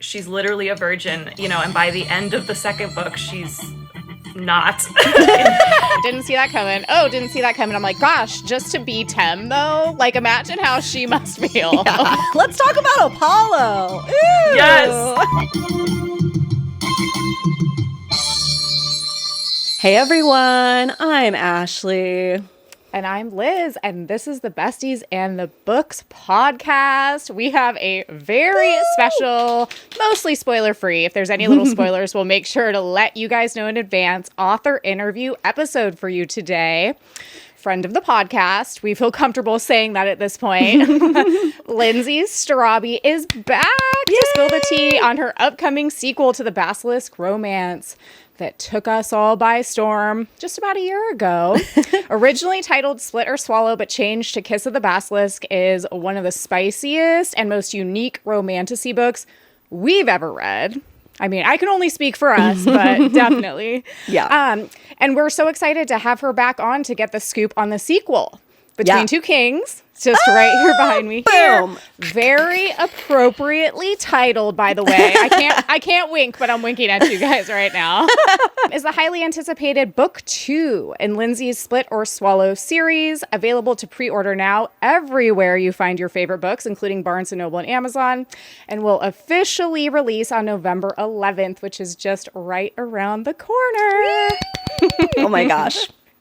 she's literally a virgin, and by the end of the second book, she's not. Didn't see that coming. Didn't see that coming. I'm like, gosh, just to be Tem, though? Like, imagine how she must feel. Yeah. Let's talk about Apollo. Ew. Yes. Hey, everyone. I'm Ashley. And I'm Liz, and this is the Besties and the Books podcast. We have a very special, mostly spoiler-free. If there's any little spoilers, we'll make sure to let you guys know in advance. Author interview episode for you today. Friend of the podcast. We feel comfortable saying that at this point. LINDSAY STRAUBE is back to spill the tea on her upcoming sequel to the Basilisk romance that took us all by storm just about a year ago. Originally titled Split or Swallow, but changed to Kiss of the Basilisk, is one of the spiciest and most unique romantasy books we've ever read. I mean, I can only speak for us, but definitely. Yeah. And we're so excited to have her back on to get the scoop on the sequel, Between Two Kings. It's just right here behind me. Boom. Very appropriately titled, by the way. I can't wink, but I'm winking at you guys right now. Is the highly anticipated book 2 in LINDSAY's Split or Swallow series, available to pre-order now everywhere you find your favorite books, including Barnes & Noble and Amazon, and will officially release on November 11th, which is just right around the corner. Oh my gosh.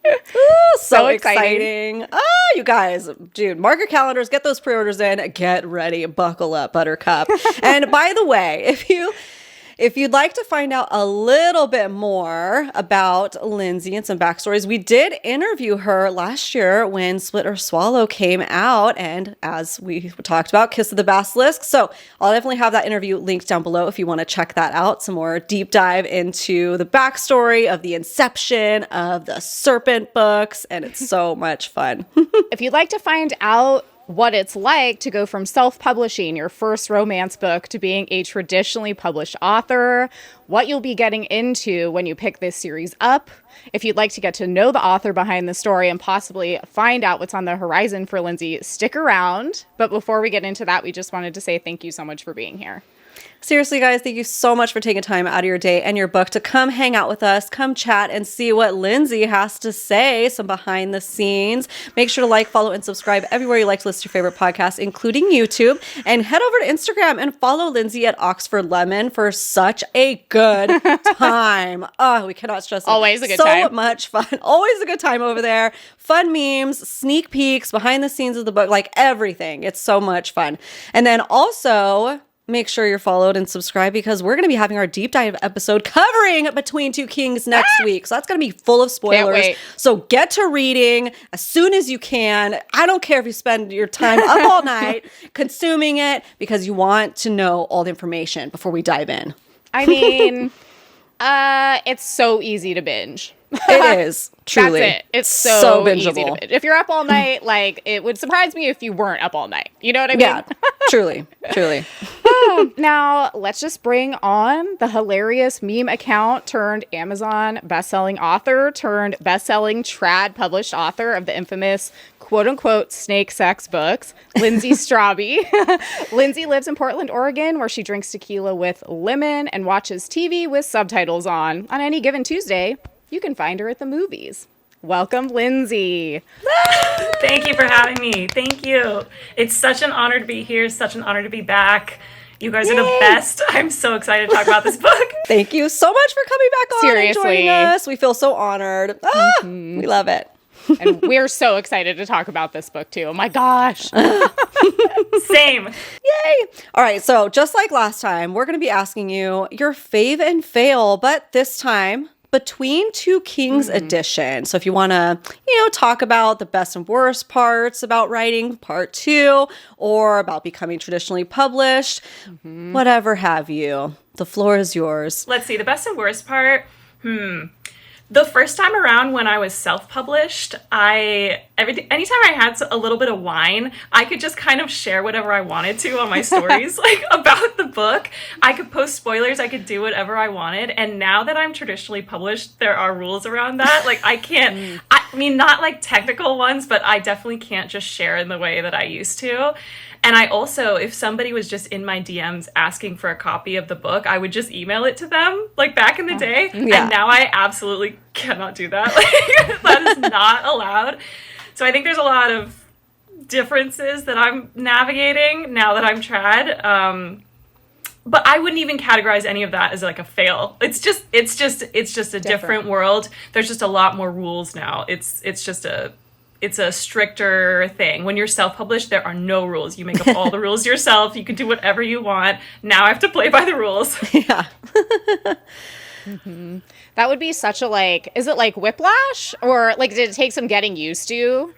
Ooh, so exciting. You guys, dude, mark your calendars, get those pre-orders in, get ready, buckle up, Buttercup. And by the way, if you'd like to find out a little bit more about LINDSAY and some backstories, we did interview her last year when Split or Swallow came out, and as we talked about, Kiss of the Basilisk. So I'll definitely have that interview linked down below if you want to check that out. Some more deep dive into the backstory of the inception of the Serpent books, and it's so much fun. If you'd like to find out what it's like to go from self-publishing your first romance book to being a traditionally published author, what you'll be getting into when you pick this series up. If you'd like to get to know the author behind the story and possibly find out what's on the horizon for LINDSAY, stick around. But before we get into that, we just wanted to say thank you so much for being here. Seriously, guys, thank you so much for taking time out of your day and your book to come hang out with us, come chat and see what LINDSAY has to say, some behind the scenes. Make sure to like, follow, and subscribe everywhere you like to listen to your favorite podcasts, including YouTube. And head over to Instagram and follow LINDSAY at Oxford Lemon for such a good time. Oh, we cannot stress it. Always a good time. So much fun. Always a good time over there. Fun memes, sneak peeks, behind the scenes of the book, like everything. It's so much fun. And then also, make sure you're followed and subscribed because we're going to be having our deep dive episode covering Between Two Kings next week. So that's going to be full of spoilers. So get to reading as soon as you can. I don't care if you spend your time up all night consuming it because you want to know all the information before we dive in. I mean, it's so easy to binge. It is, truly. That's it. It's so bingeable. easy to binge. If you're up all night, like, it would surprise me if you weren't up all night. You know what I mean? Yeah, truly. Now, let's just bring on the hilarious meme account turned Amazon bestselling author turned bestselling trad published author of the infamous quote-unquote snake sex books, LINDSAY STRAUBE. LINDSAY lives in Portland, Oregon, where she drinks tequila with lemon and watches TV with subtitles on any given Tuesday. You can find her at the movies. Welcome, LINDSAY. Thank you for having me. Thank you. It's such an honor to be here. Such an honor to be back. You guys are the best. I'm so excited to talk about this book. Thank you so much for coming back on Seriously. and joining us. We feel so honored. We love it. And we're so excited to talk about this book, too. Oh, my gosh. Same. Yay. All right. So just like last time, we're going to be asking you your fave and fail, but this time, Between Two Kings edition. So if you want to, talk about the best and worst parts about writing part 2 or about becoming traditionally published, whatever have you, the floor is yours. Let's see. The best and worst part. The first time around when I was self-published, anytime I had a little bit of wine, I could just kind of share whatever I wanted to on my stories, like about the book. I could post spoilers, I could do whatever I wanted. And now that I'm traditionally published, there are rules around that. Like I can't, I mean, not like technical ones, but I definitely can't just share in the way that I used to. And I also, if somebody was just in my DMs asking for a copy of the book, I would just email it to them, like back in the day. Yeah. And now I absolutely cannot do that. Like, that is not allowed. So I think there's a lot of differences that I'm navigating now that I'm trad. But I wouldn't even categorize any of that as like a fail. It's just a different world. There's just a lot more rules now. It's a stricter thing. When you're self-published, there are no rules. You make up all the rules yourself. You can do whatever you want. Now I have to play by the rules. Yeah. Mm-hmm. That would be such a like, is it like whiplash? Or like, did it take some getting used to?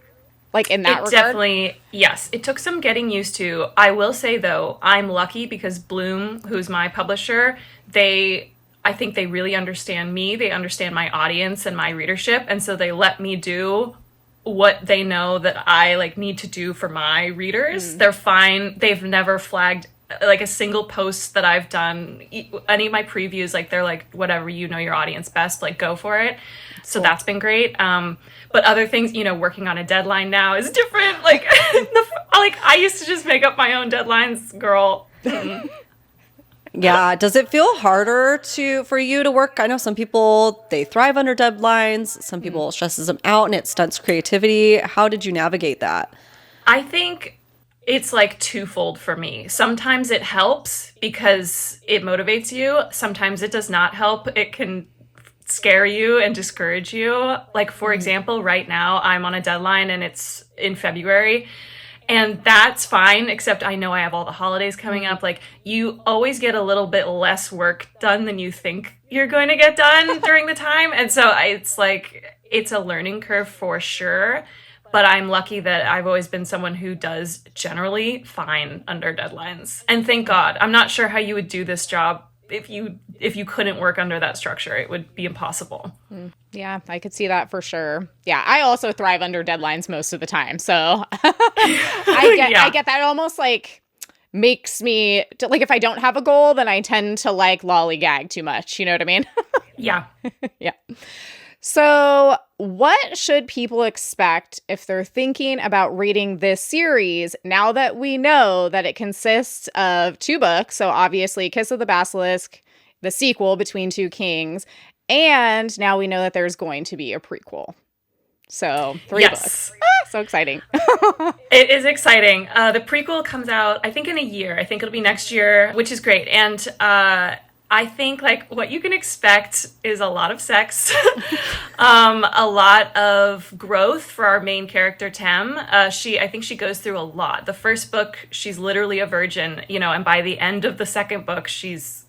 Like in that regard? Definitely, yes. It took some getting used to. I will say though, I'm lucky because Bloom, who's my publisher, I think they really understand me. They understand my audience and my readership. And so they let me do what they know that I like need to do for my readers. They're fine. They've never flagged like a single post that I've done. Any of my previews, like they're like, whatever, you know your audience best, like go for it. So that's been great. But other things, you know, working on a deadline now is different. Like, like I used to just make up my own deadlines, girl. Yeah. Does it feel harder for you to work? I know some people, they thrive under deadlines. Some people it stresses them out and it stunts creativity. How did you navigate that? I think it's like twofold for me. Sometimes it helps because it motivates you. Sometimes it does not help. It can scare you and discourage you. Like, for example, right now I'm on a deadline and it's in February. And that's fine, except I know I have all the holidays coming up. Like, you always get a little bit less work done than you think you're going to get done during the time. And so it's like, it's a learning curve for sure. But I'm lucky that I've always been someone who does generally fine under deadlines. And thank God. I'm not sure how you would do this job if you couldn't work under that structure. It would be impossible. Yeah, I could see that for sure. Yeah, I also thrive under deadlines most of the time. So I get that. It almost like makes me like, if I don't have a goal, then I tend to like lollygag too much. You know what I mean? Yeah. Yeah. So what should people expect if they're thinking about reading this series now that we know that it consists of 2 books? So obviously Kiss of the Basilisk, the sequel, Between Two Kings, and now we know that there's going to be a prequel. So 3 books. So exciting. It is exciting. The prequel comes out, I think, in a year. I think it'll be next year, which is great. And I think like what you can expect is a lot of sex, a lot of growth for our main character, Tem. I think she goes through a lot. The first book, she's literally a virgin, you know, and by the end of the second book, she's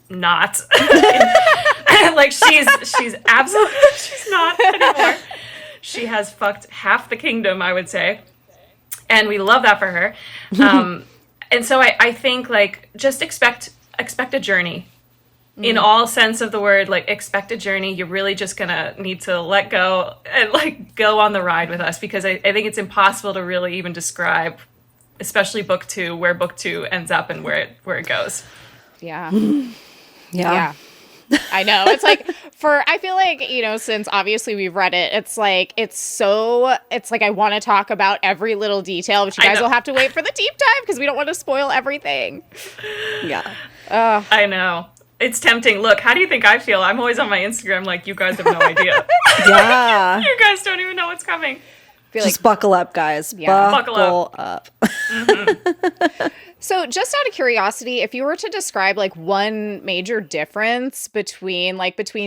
not. Like she's absolutely, she's not anymore. She has fucked half the kingdom, I would say. And we love that for her. And so I think like just expect a journey. In all sense of the word, like expect a journey. You're really just gonna need to let go and like go on the ride with us, because I think it's impossible to really even describe, especially book 2, where book 2 ends up and where it goes. Yeah. Yeah. I know. It's like I feel like, you know, since obviously we've read it, it's like I want to talk about every little detail, but you guys will have to wait for the deep dive because we don't want to spoil everything. Yeah. I know. It's tempting. Look, how do you think I feel? I'm always on my Instagram like, you guys have no idea. Yeah. You guys don't even know what's coming. Just buckle up, guys. Yeah. Buckle up. Mm-hmm. So just out of curiosity, if you were to describe like one major difference between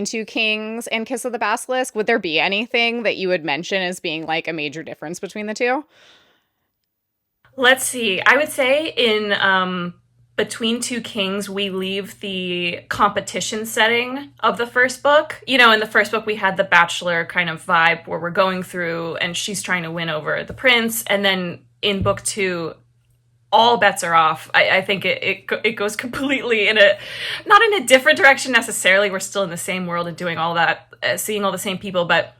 Two Kings and Kiss of the Basilisk, would there be anything that you would mention as being like a major difference between the two? Let's see. I would say in Between Two Kings, we leave the competition setting of the first book. You know, in the first book, we had the Bachelor kind of vibe where we're going through and she's trying to win over the prince. And then in book 2, all bets are off. I think it goes completely not in a different direction necessarily. We're still in the same world and doing all that, seeing all the same people. But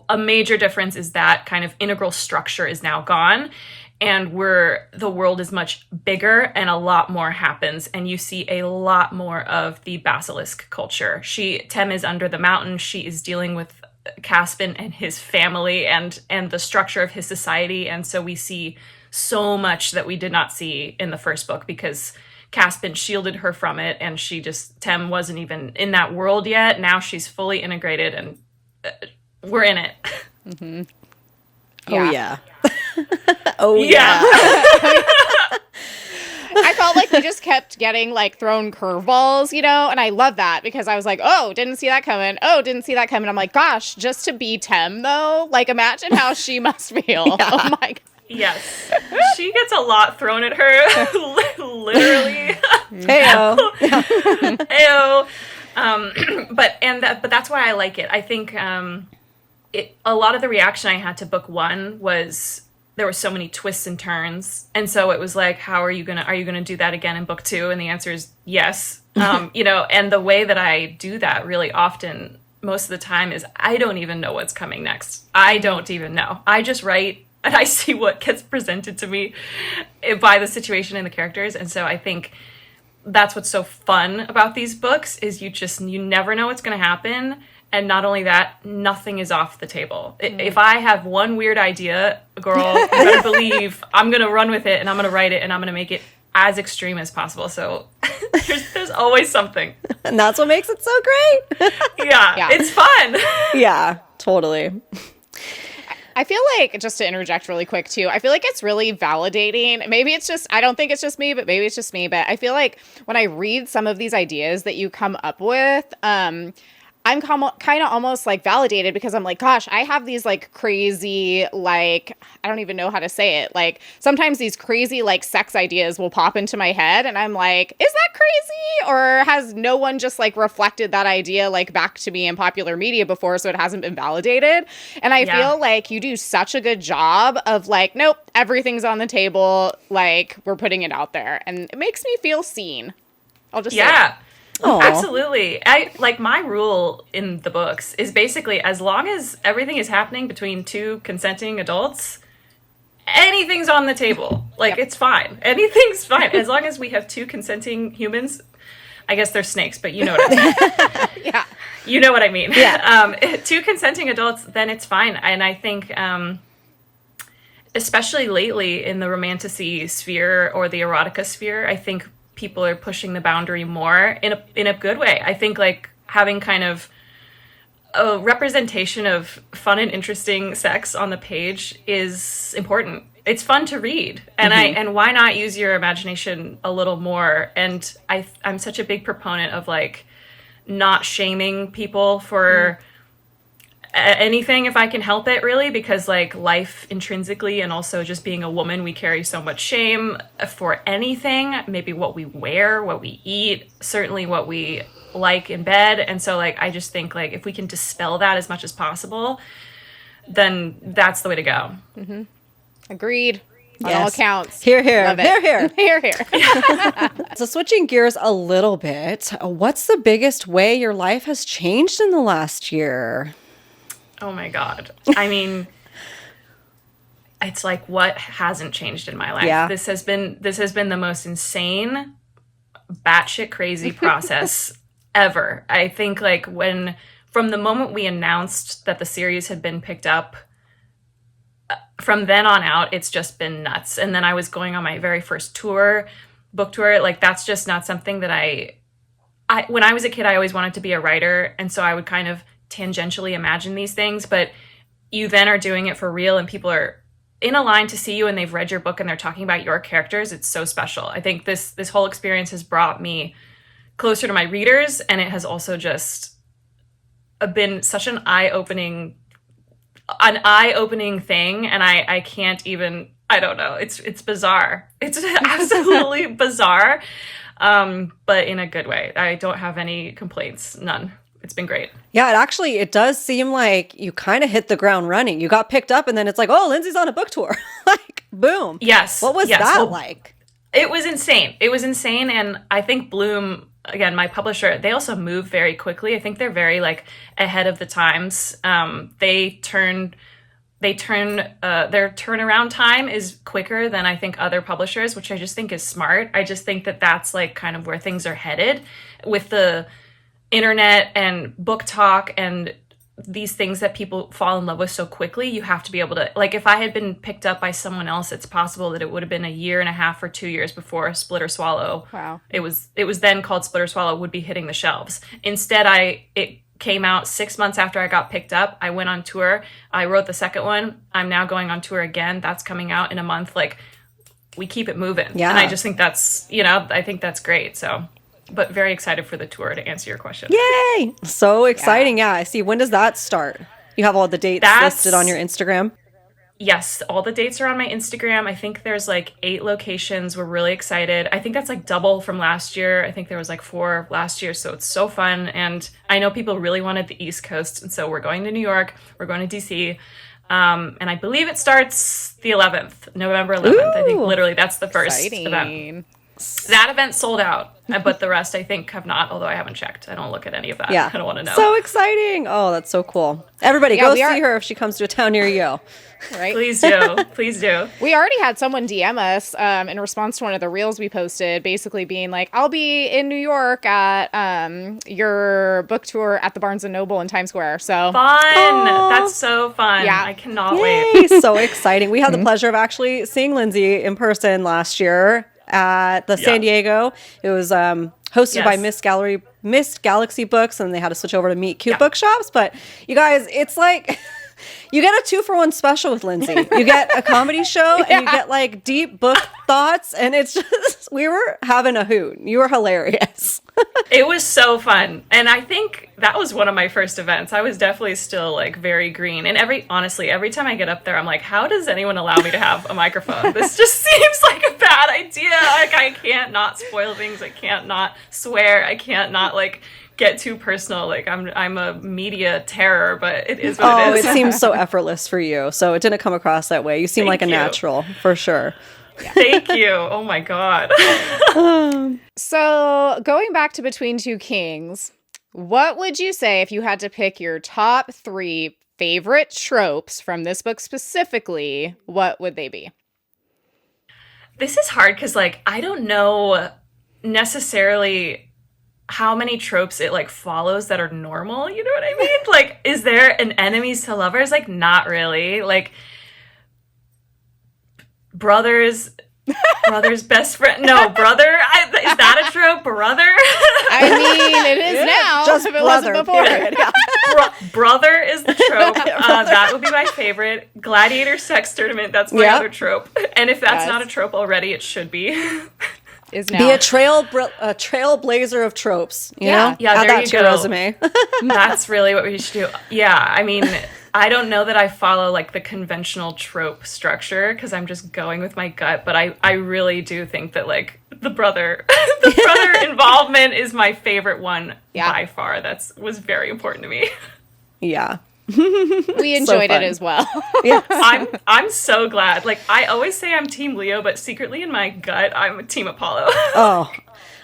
a major difference is that kind of integral structure is now gone. And the world is much bigger and a lot more happens. And you see a lot more of the Basilisk culture. Tem is under the mountain. She is dealing with Caspin and his family and the structure of his society. And so we see so much that we did not see in the first book because Caspin shielded her from it, and Tem wasn't even in that world yet. Now she's fully integrated, and we're in it. Mm-hmm. Oh, yeah. Oh, yeah. I felt like we just kept getting like thrown curveballs, you know, and I love that because I was like, oh, didn't see that coming. Oh, didn't see that coming. I'm like, gosh, just to be Tem, though, like imagine how she must feel. Yeah. Oh my God. Yes. She gets a lot thrown at her, literally. Heyo. Heyo. But that's why I like it. I think a lot of the reaction I had to book one was there were so many twists and turns, and so it was like, are you gonna do that again in book two? And the answer is yes. You know, and the way that I do that really often, most of the time, is I don't even know what's coming next. I don't even know. I just write and I see what gets presented to me by the situation and the characters, and so I think that's what's so fun about these books is you never know what's going to happen. And not only that, nothing is off the table. If I have one weird idea, girl, you better believe I'm going to run with it and I'm going to write it and I'm going to make it as extreme as possible. So there's always something. And that's what makes it so great. Yeah, it's fun. Yeah, totally. I feel like, just to interject really quick too, I feel like it's really validating. Maybe it's just, I don't think it's just me, but maybe it's just me. But I feel like when I read some of these ideas that you come up with, I'm kind of almost like validated because I'm like, gosh, I have these like crazy, like, I don't even know how to say it. Like sometimes these crazy like sex ideas will pop into my head and I'm like, is that crazy? Or has no one just like reflected that idea like back to me in popular media before, so it hasn't been validated? And I feel like you do such a good job of like, nope, everything's on the table. Like we're putting it out there, and it makes me feel seen. I'll just say that. Aww. Absolutely. I like my rule in the books is basically as long as everything is happening between two consenting adults, anything's on the table. Like it's fine. Anything's fine as long as we have two consenting humans. I guess they're snakes, but you know what I mean. Yeah. You know what I mean. Yeah. Two consenting adults, then it's fine. And I think especially lately in the romantasy sphere or the erotica sphere, I think people are pushing the boundary more in a good way. I think like having kind of a representation of fun and interesting sex on the page is important. It's fun to read, and and why not use your imagination a little more? And I'm such a big proponent of like not shaming people for anything if I can help it, really, because like life intrinsically and also just being a woman, we carry so much shame for anything, maybe what we wear, what we eat, certainly what we like in bed. And so like I just think like if we can dispel that as much as possible, then that's the way to go. Mm-hmm. Agreed. On Yes. all accounts. Hear, hear. Love it. Hear, hear. Hear, hear. So switching gears a little bit, what's the biggest way your life has changed in the last year? Oh my God. I mean, it's like, what hasn't changed in my life? Yeah. This has been the most insane, batshit crazy process ever. I think like from the moment we announced that the series had been picked up, from then on out, it's just been nuts. And then I was going on my very first book tour. Like that's just not something that I when I was a kid, I always wanted to be a writer. And so I would kind of tangentially imagine these things, but you then are doing it for real and people are in a line to see you and they've read your book and they're talking about your characters. It's so special. I think this whole experience has brought me closer to my readers, and it has also just been such an eye-opening thing, and I can't even, I don't know, it's bizarre. It's absolutely bizarre, but in a good way. I don't have any complaints, none. It's been great. Yeah, it does seem like you kind of hit the ground running. You got picked up and then it's like, oh, Lindsay's on a book tour. Like, boom. Yes. What was that like? It was insane. And I think Bloom, again, my publisher, they also move very quickly. I think they're very like ahead of the times. Their turnaround time is quicker than I think other publishers, which I just think is smart. I just think that that's like kind of where things are headed with the internet and book talk and these things that people fall in love with so quickly, you have to be able to, like, if I had been picked up by someone else, it's possible that it would have been a year and a half or 2 years before Split or Swallow. Wow. It was then called Split or Swallow would be hitting the shelves. Instead, it came out 6 months after I got picked up. I went on tour. I wrote the second one. I'm now going on tour again. That's coming out in a month. Like, we keep it moving. Yeah. And I just think that's, I think that's great. So, but very excited for the tour, to answer your question. Yay! So exciting. Yeah, I see. When does that start? You have all the dates listed on your Instagram? Yes, all the dates are on my Instagram. I think there's like 8 locations. We're really excited. I think that's like double from last year. I think there was like 4 last year. So it's so fun. And I know people really wanted the East Coast. And so we're going to New York. We're going to DC. And I believe it starts the 11th, November 11th. Ooh, I think literally that's the first event. That event sold out, but the rest I think have not, although I haven't checked. I don't look at any of that. Yeah. I don't want to know. So exciting. Oh, that's so cool. Everybody go see her if she comes to a town near you. Right? Please do. Please do. We already had someone DM us in response to one of the reels we posted, basically being like, I'll be in New York at your book tour at the Barnes & Noble in Times Square. So fun. That's so fun. Yeah. I cannot wait. So exciting. We had the pleasure of actually seeing Lindsay in person last year at the San Diego. It was hosted by Miss Galaxy Books, and they had to switch over to Meet Cute Bookshops. But you guys, it's like you get a 2-for-1 special with Lindsay. You get a comedy show and you get like deep book thoughts, and it's just, we were having a hoot. You were hilarious. It was so fun. And I think that was one of my first events. I was definitely still like very green. And honestly, every time I get up there, I'm like, how does anyone allow me to have a microphone? This just seems like a bad idea. Like, I can't not spoil things. I can't not swear. I can't not like get too personal. Like, I'm a media terror, but it is what it is. It seems so effortless for you. So it didn't come across that way. You seem like a natural, for sure. Yeah. Thank you. Oh my God. So going back to Between Two Kings, what would you say if you had to pick your top 3 favorite tropes from this book specifically? What would they be? This is hard because like I don't know necessarily how many tropes it like follows that are normal. You know what I mean? Like, is there an enemies to lovers? Like, not really. Like, brother's best friend. No, brother. Is that a trope? Brother? I mean, it is now. Just if it brother. wasn't before. Brother is the trope. That would be my favorite. Gladiator sex tournament. That's my other trope. And if that's not a trope already, it should be. Is now. Be a trailblazer of tropes. You know? Yeah, add there that you to your go. resume. That's really what we should do. Yeah, I mean, I don't know that I follow like the conventional trope structure because I'm just going with my gut, but I really do think that like the brother involvement is my favorite one by far. Was very important to me. Yeah. We enjoyed it as well. Yes. I'm so glad. Like, I always say I'm Team Leo, but secretly in my gut, I'm Team Apollo. Oh,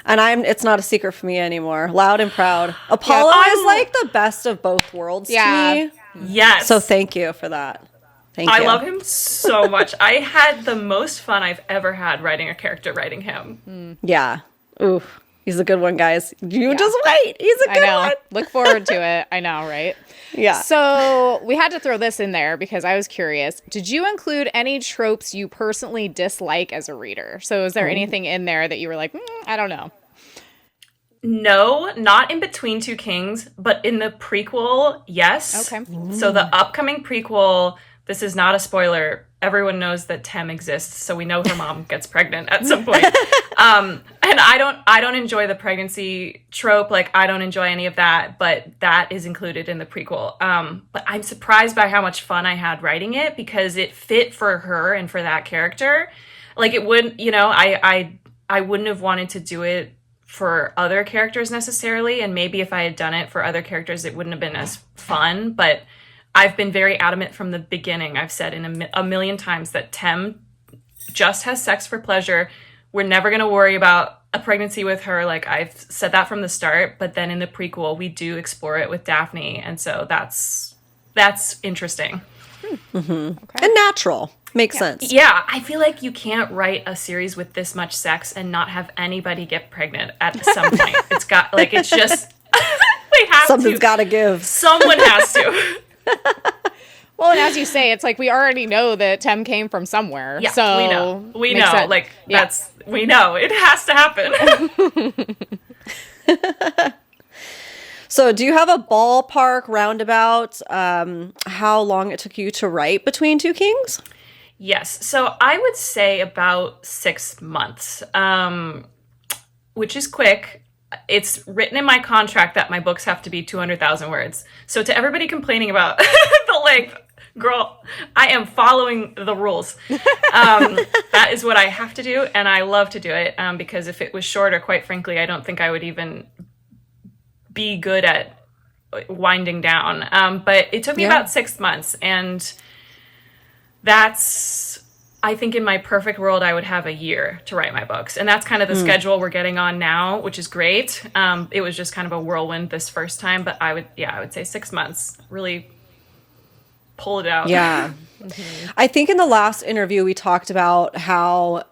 and it's not a secret for me anymore. Loud and proud. Apollo is like the best of both worlds to me. Yes. So thank you for that. Thank you. I love him so much. I had the most fun I've ever had writing a character, writing him. Yeah. Ooh, he's a good one, guys. You just wait. He's a good one. Look forward to it. I know, right? Yeah. So we had to throw this in there because I was curious. Did you include any tropes you personally dislike as a reader? So is there anything in there that you were like, I don't know? No, not in Between Two Kings, but in the prequel, yes. Okay. So the upcoming prequel, this is not a spoiler. Everyone knows that Tem exists, so we know her mom gets pregnant at some point. And I don't enjoy the pregnancy trope. Like, I don't enjoy any of that, but that is included in the prequel. But I'm surprised by how much fun I had writing it because it fit for her and for that character. Like, it wouldn't, I wouldn't have wanted to do it for other characters necessarily, and maybe if I had done it for other characters it wouldn't have been as fun, but I've been very adamant from the beginning. I've said in a million times that Tem just has sex for pleasure. We're never going to worry about a pregnancy with her. Like, I've said that from the start, but then in the prequel we do explore it with Daphne, and so that's interesting. Okay. And natural. Makes sense. Yeah, I feel like you can't write a series with this much sex and not have anybody get pregnant at some point. It's got, like, it's just, They have Something's to. got to give. Someone has to. Well, and as you say, it's like we already know that Tem came from somewhere. Yeah, so we know. We makes know. sense. Like, Yeah. we know. It has to happen. So do you have a ballpark roundabout how long it took you to write Between Two Kings? Yes. So I would say about 6 months, which is quick. It's written in my contract that my books have to be 200,000 words. So to everybody complaining about the length, girl, I am following the rules. That is what I have to do, and I love to do it because if it was shorter, quite frankly, I don't think I would even be good at winding down. But it took me about 6 months, and that's, I think in my perfect world, I would have a year to write my books. And that's kind of the schedule we're getting on now, which is great. It was just kind of a whirlwind this first time, but I would say 6 months, really pull it out. Yeah. I think in the last interview, we talked about how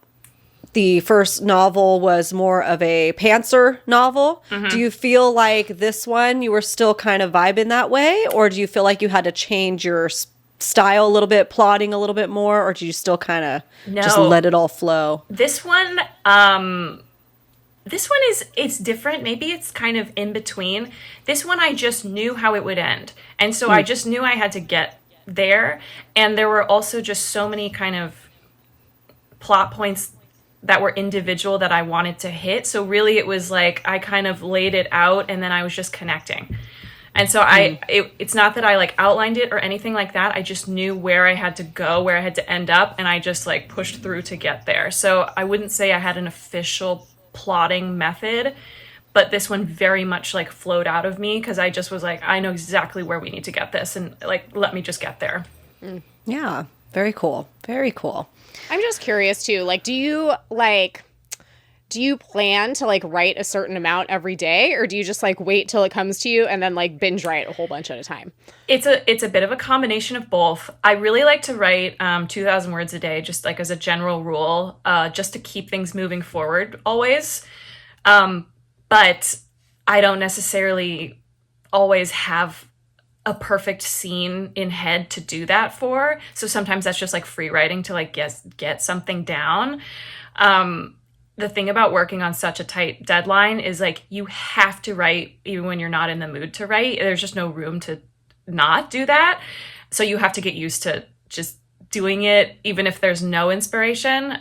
the first novel was more of a pantser novel. Do you feel like this one, you were still kind of vibing that way? Or do you feel like you had to change your style a little bit, plotting a little bit more? Or do you still kind of just let it all flow? This one is, it's different. Maybe it's kind of in between. This one, I just knew how it would end. And so I just knew I had to get there. And there were also just so many kind of plot points that were individual that I wanted to hit. So really it was like, I kind of laid it out and then I was just connecting. And so it's not that I like outlined it or anything like that. I just knew where I had to go, where I had to end up. And I just like pushed through to get there. So I wouldn't say I had an official plotting method, but this one very much like flowed out of me because I just was like, I know exactly where we need to get this. And like, let me just get there. Yeah. Very cool. Very cool. I'm just curious too. Like, do you plan to like write a certain amount every day, or do you just like wait till it comes to you and then like binge write a whole bunch at a time? It's a bit of a combination of both. I really like to write 2,000 words a day, just like as a general rule, just to keep things moving forward always. But I don't necessarily always have a perfect scene in head to do that for. So sometimes that's just like free writing to like get something down. The thing about working on such a tight deadline is like you have to write even when you're not in the mood to write. There's just no room to not do that. So you have to get used to just doing it even if there's no inspiration,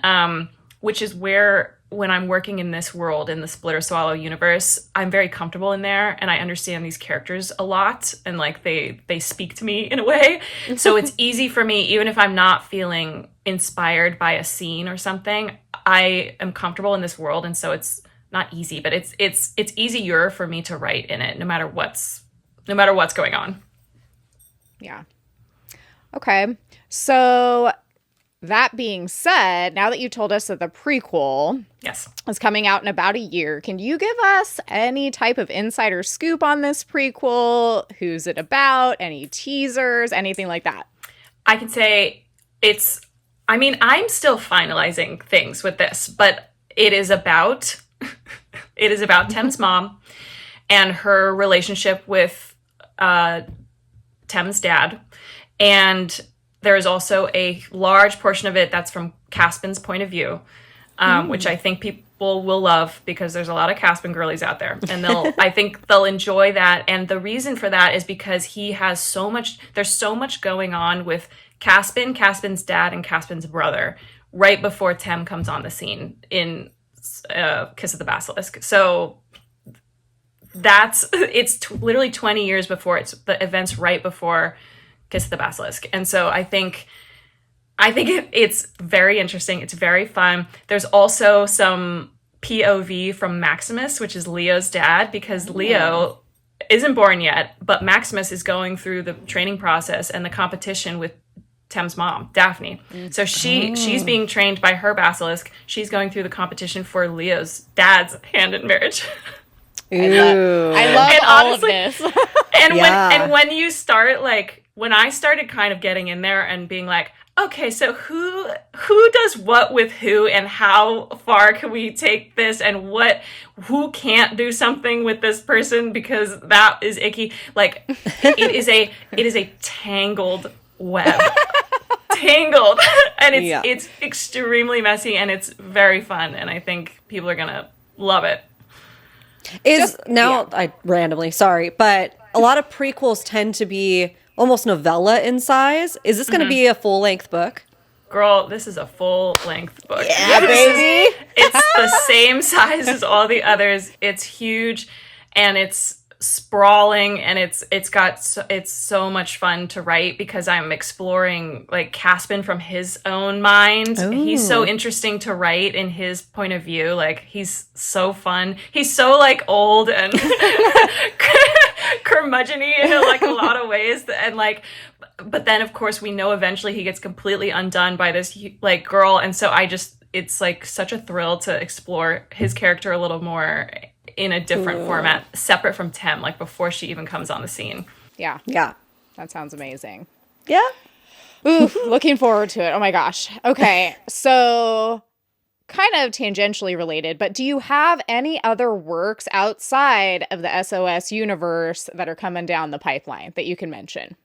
which is where when I'm working in this world, in the Split or Swallow universe, I'm very comfortable in there and I understand these characters a lot and like they speak to me in a way. So it's easy for me, even if I'm not feeling inspired by a scene or something, I am comfortable in this world. And so it's not easy, but it's easier for me to write in it no matter what's going on. Yeah. Okay. So that being said, now that you told us that the prequel is coming out in about a year, can you give us any type of insider scoop on this prequel? Who's it about? Any teasers? Anything like that? I can say I'm still finalizing things with this, but it is about Tem's mom and her relationship with Tem's dad. And there is also a large portion of it that's from Caspin's point of view, which I think people will love because there's a lot of Caspin girlies out there, and I think they'll enjoy that. And the reason for that is because he has there's so much going on with Caspin's dad, and Caspin's brother right before Tem comes on the scene in Kiss of the Basilisk. So it's literally 20 years before it's the events right before Kiss the Basilisk. And so I think it's very interesting. It's very fun. There's also some POV from Maximus, which is Leo's dad, because Leo isn't born yet, but Maximus is going through the training process and the competition with Tem's mom, Daphne. So she's being trained by her basilisk. She's going through the competition for Leo's dad's hand in marriage. I love all honestly, of this. And when you start like, when I started kind of getting in there and being like, Okay, so who does what with who, and how far can we take this, and who can't do something with this person because that is icky. Like it is a tangled web. Tangled. And it's extremely messy, and it's very fun, and I think people are gonna love it. I randomly, sorry, but a lot of prequels tend to be almost novella in size. Is this going to be a full-length book? Girl, this is a full-length book. Yeah, baby. It's the same size as all the others. It's huge, and it's sprawling, and it's so much fun to write because I'm exploring like Caspian from his own mind. Ooh. He's so interesting to write in his point of view. Like, he's so fun. He's so like old and curmudgeon-y in like a lot of ways, and like, but then of course we know eventually he gets completely undone by this like girl, and so it's like such a thrill to explore his character a little more in a different format, separate from Tem, like before she even comes on the scene. Yeah. Yeah. That sounds amazing. Yeah. Ooh, looking forward to it. Oh my gosh. Okay. So kind of tangentially related, but do you have any other works outside of the SOS universe that are coming down the pipeline that you can mention?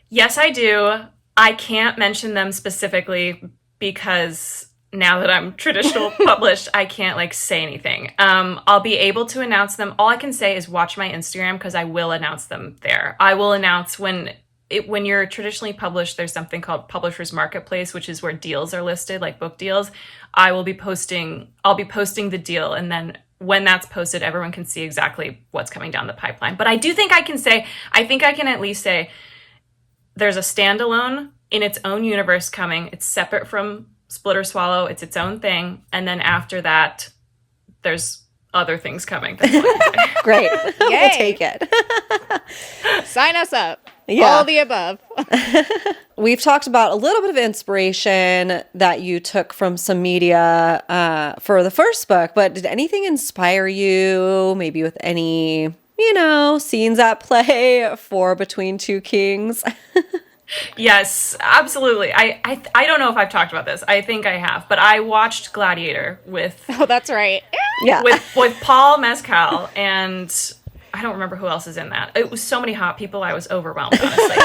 Yes, I do. I can't mention them specifically because now that I'm traditional published, I can't like say anything. I'll be able to announce them. All I can say is watch my Instagram because I will announce them there. I will announce when you're traditionally published, there's something called Publishers Marketplace, which is where deals are listed, like book deals. I'll be posting the deal, and then when that's posted, everyone can see exactly what's coming down the pipeline. But I think I can at least say there's a standalone in its own universe coming. It's separate from Split or Swallow. It's its own thing. And then after that, there's other things coming. Great. We'll take it. Sign us up. Yeah. All the above. We've talked about a little bit of inspiration that you took from some media for the first book, but did anything inspire you, maybe with any, scenes at play for Between Two Kings? Yes, absolutely. I don't know if I've talked about this. I think I have, but I watched Gladiator with Oh, that's right. Yeah. with Paul Mescal, and I don't remember who else is in that. It was so many hot people, I was overwhelmed, honestly.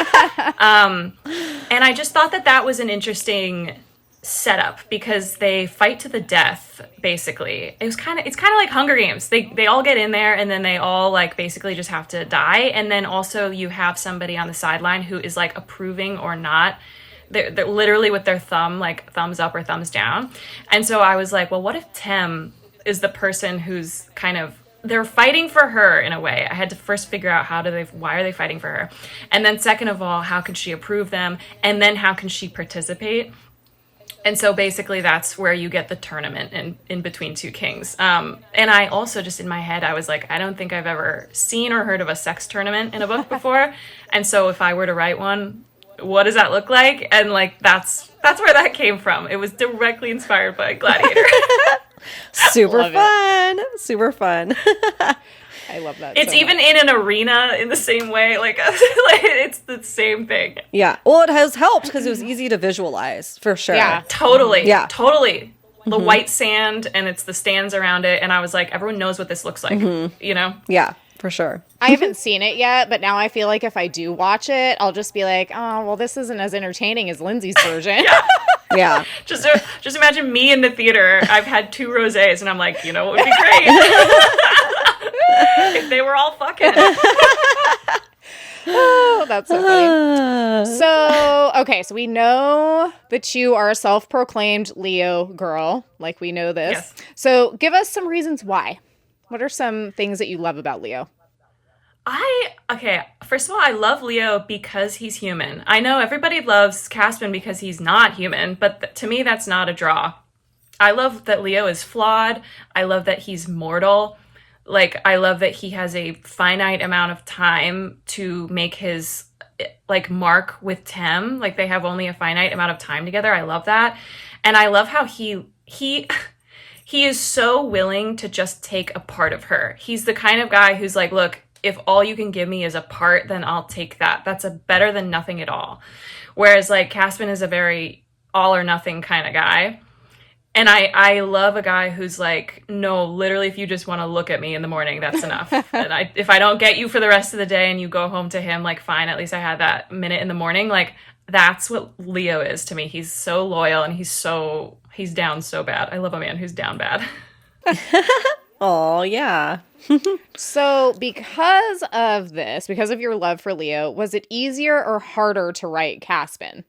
And I just thought that was an interesting setup because they fight to the death, basically. It's kind of like Hunger Games. They all get in there, and then they all like basically just have to die. And then also you have somebody on the sideline who is like approving or not. They're literally with their thumb, like thumbs up or thumbs down. And so I was like, well, what if Tem is the person who's kind of, they're fighting for her in a way. I had to first figure out why are they fighting for her? And then second of all, how can she approve them? And then how can she participate? And so basically that's where you get the tournament in Between Two Kings. And I also just in my head, I was like, I don't think I've ever seen or heard of a sex tournament in a book before. And so if I were to write one, what does that look like? And like, that's where that came from. It was directly inspired by Gladiator. Super fun. Super fun. I love that. It's so even much. in an arena in the same way. Like it's the same thing. Yeah. Well, it has helped because it was easy to visualize for sure. Yeah. Totally. Yeah. Totally. The white sand, and it's the stands around it. And I was like, everyone knows what this looks like, Yeah, for sure. I haven't seen it yet, but now I feel like if I do watch it, I'll just be like, oh, well, this isn't as entertaining as Lindsay's version. Yeah. Just imagine me in the theater. I've had 2 rosés, and I'm like, what would be great? If they were all fucking. Oh, that's so funny. So, okay, so we know that you are a self-proclaimed Leo girl. Like, we know this. Yes. So, give us some reasons why. What are some things that you love about Leo? First of all, I love Leo because he's human. I know everybody loves Caspian because he's not human, but to me, that's not a draw. I love that Leo is flawed. I love that he's mortal. Like, I love that he has a finite amount of time to make his, like, mark with Tem. Like, they have only a finite amount of time together. I love that. And I love how he is so willing to just take a part of her. He's the kind of guy who's like, look, if all you can give me is a part, then I'll take that. That's better than nothing at all. Whereas like Caspian is a very all or nothing kind of guy. And I love a guy who's like, no, literally, if you just want to look at me in the morning, that's enough. And if I don't get you for the rest of the day and you go home to him, like, fine, at least I had that minute in the morning. Like, that's what Leo is to me. He's so loyal and he's down so bad. I love a man who's down bad. Oh, yeah. So because of this, because of your love for Leo, was it easier or harder to write Caspian?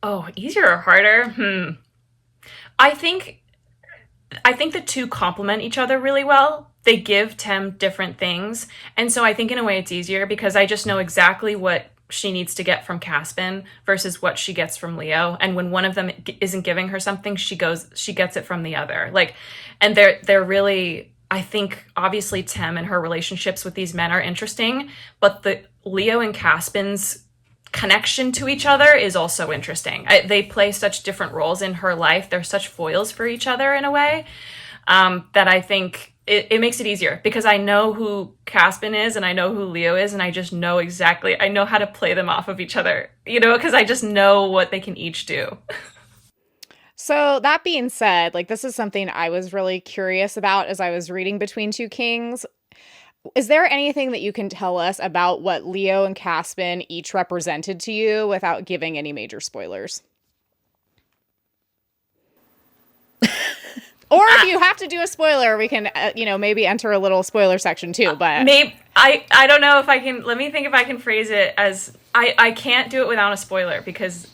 Oh, easier or harder? I think the two complement each other really well. They give Tem different things. And so I think in a way it's easier because I just know exactly what she needs to get from Caspian versus what she gets from Leo. And when one of them isn't giving her something, she gets it from the other. Like, and they're really, I think obviously Tem and her relationships with these men are interesting, but the Leo and Caspian's connection to each other is also interesting. They play such different roles in her life. They're such foils for each other in a way that I think it makes it easier because I know who Caspian is and I know who Leo is and I just know exactly, I know how to play them off of each other, because I just know what they can each do. So that being said, like this is something I was really curious about as I was reading Between Two Kings. Is there anything that you can tell us about what Leo and Caspian each represented to you without giving any major spoilers? Or if you have to do a spoiler, we can, maybe enter a little spoiler section too. But maybe I don't know if I can. Let me think if I can phrase it as I can't do it without a spoiler because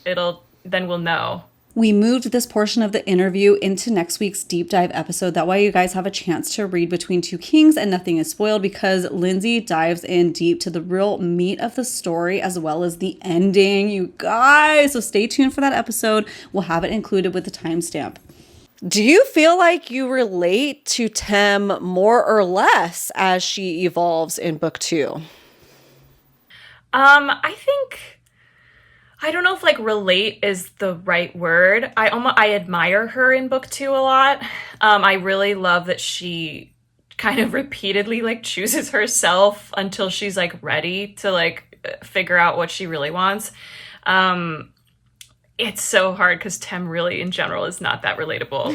then we'll know. We moved this portion of the interview into next week's deep dive episode. That way you guys have a chance to read Between Two Kings and nothing is spoiled because Lindsay dives in deep to the real meat of the story as well as the ending, you guys. So stay tuned for that episode. We'll have it included with the timestamp. Do you feel like you relate to Tem more or less as she evolves in book 2? I think, I don't know if like relate is the right word. I admire her in book 2 a lot. I really love that she kind of repeatedly like chooses herself until she's like ready to like figure out what she really wants. It's so hard because Tem really in general is not that relatable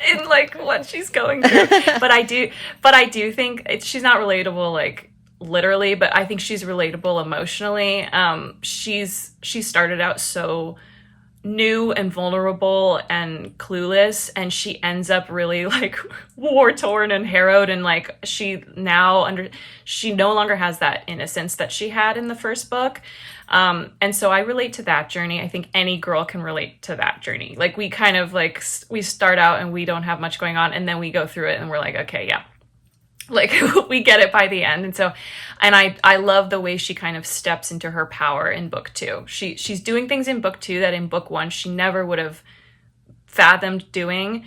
in like what she's going through. But I do think she's not relatable like literally, but I think she's relatable emotionally. She started out so new and vulnerable and clueless, and she ends up really like war torn and harrowed, and like she no longer has that innocence that she had in the first book. And so I relate to that journey. I think any girl can relate to that journey. Like we kind of like, we start out and we don't have much going on, and then we go through it and we're like, okay, yeah, like we get it by the end. And so, and I love the way she kind of steps into her power in book 2. She's doing things in book 2 that in book 1 she never would have fathomed doing,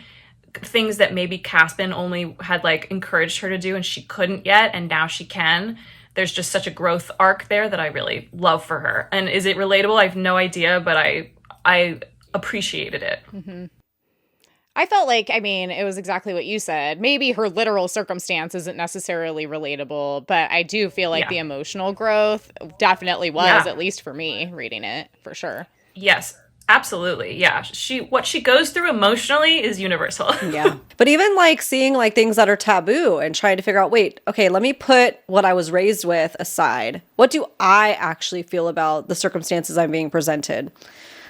things that maybe Caspian only had like encouraged her to do and she couldn't yet, and now she can. There's just such a growth arc there that I really love for her. And is it relatable? I have no idea, but I appreciated it. Mm-hmm. I felt like, it was exactly what you said. Maybe her literal circumstance isn't necessarily relatable, but I do feel like the emotional growth definitely was, at least for me, reading it, for sure. Yes, absolutely. Yeah. What she goes through emotionally is universal. Yeah. But even like seeing like things that are taboo and trying to figure out, wait, okay, let me put what I was raised with aside. What do I actually feel about the circumstances I'm being presented?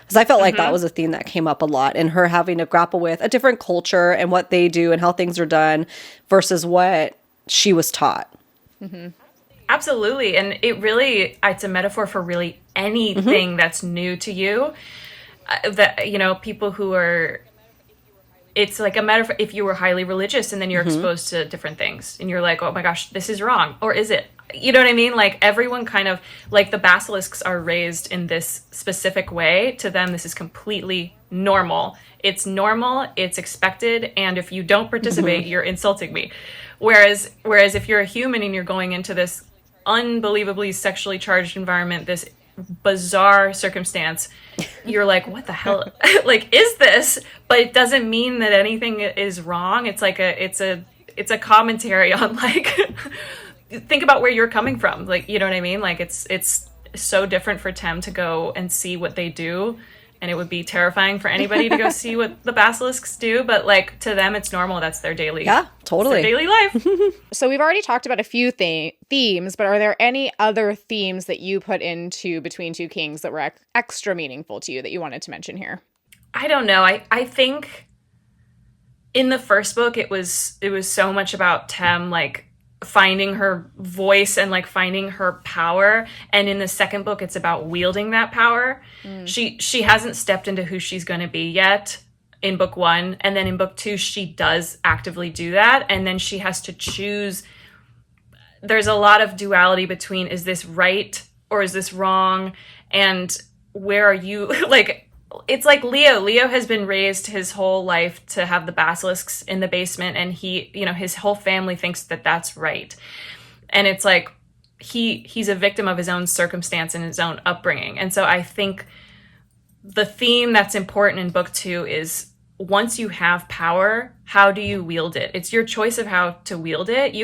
Because I felt like that was a theme that came up a lot, and her having to grapple with a different culture and what they do and how things are done versus what she was taught. Mm-hmm. Absolutely. And it's a metaphor for really anything that's new to you. That, people who are, it's like a metaphor if you were highly religious and then you're exposed to different things and you're like, oh my gosh, this is wrong. Or is it? You know what I mean? Like everyone kind of, like the basilisks are raised in this specific way. To them, this is completely normal. It's normal, it's expected, and if you don't participate, you're insulting me. Whereas if you're a human and you're going into this unbelievably sexually charged environment, this bizarre circumstance, you're like, what the hell like is this? But it doesn't mean that anything is wrong. It's like it's it's a commentary on like think about where you're coming from. Like, you know what I mean? Like it's so different for Tem to go and see what they do, and it would be terrifying for anybody to go see what the basilisks do, but like to them it's normal. That's their daily totally daily life. So we've already talked about a few themes, but are there any other themes that you put into Between Two Kings that were extra meaningful to you that you wanted to mention here? I don't know. I think in the first book it was so much about Tem like finding her voice and like finding her power, and in the second book it's about wielding that power. She hasn't stepped into who she's going to be yet in book 1, and then in book 2 she does actively do that, and then she has to choose. There's a lot of duality between, is this right or is this wrong, and where are you? Like, it's like Leo has been raised his whole life to have the basilisks in the basement, and he, you know, his whole family thinks that that's right. And it's like he's a victim of his own circumstance and his own upbringing. And so I think the theme that's important in book 2 is, once you have power, how do you wield it? It's your choice of how to wield it.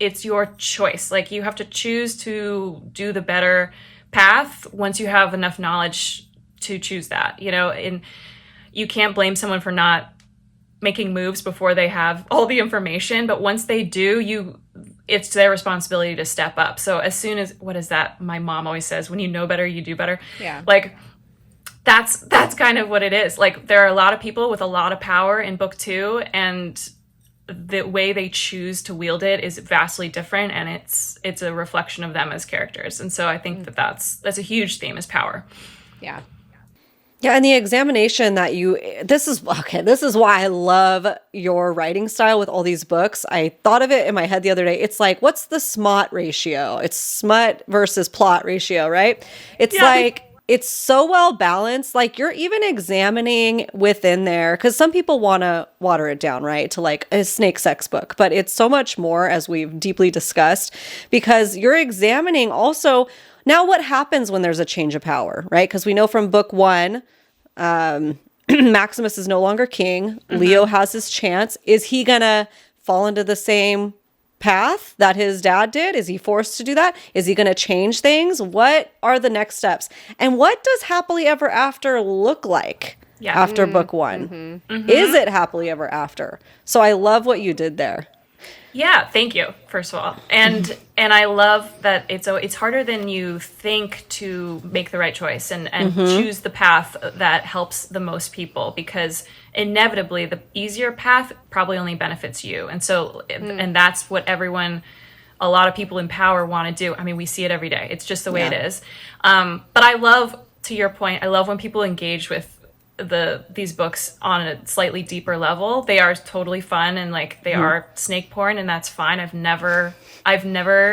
It's your choice. Like, you have to choose to do the better path once you have enough knowledge to choose that, you know. And you can't blame someone for not making moves before they have all the information, but once they do, it's their responsibility to step up. So as soon as, what is that my mom always says, when you know better, you do better. Yeah. Like, that's kind of what it is. Like, there are a lot of people with a lot of power in book 2, and the way they choose to wield it is vastly different, and it's a reflection of them as characters. And so I think that's a huge theme, is power. Yeah. Yeah, and the examination that this is why I love your writing style with all these books. I thought of it in my head the other day. It's like, what's the smut ratio? It's smut versus plot ratio, right? It's like, it's so well balanced. Like, you're even examining within there, because some people want to water it down, right, to like a snake sex book, but it's so much more, as we've deeply discussed, because you're examining also now what happens when there's a change of power, right? Because we know from book 1, Maximus is no longer king. Leo has his chance. Is he gonna fall into the same path that his dad did? Is he forced to do that? Is he going to change things? What are the next steps? And what does happily ever after look like after book 1? Is it happily ever after? So I love what you did there. Yeah, thank you, first of all. And I love that it's harder than you think to make the right choice and choose the path that helps the most people, because inevitably the easier path probably only benefits you. And so and that's what a lot of people in power want to do. I mean, we see it every day. It's just the way it is. But I love, to your point, I love when people engage with these books on a slightly deeper level. They are totally fun, and like they are snake porn, and that's fine. I've never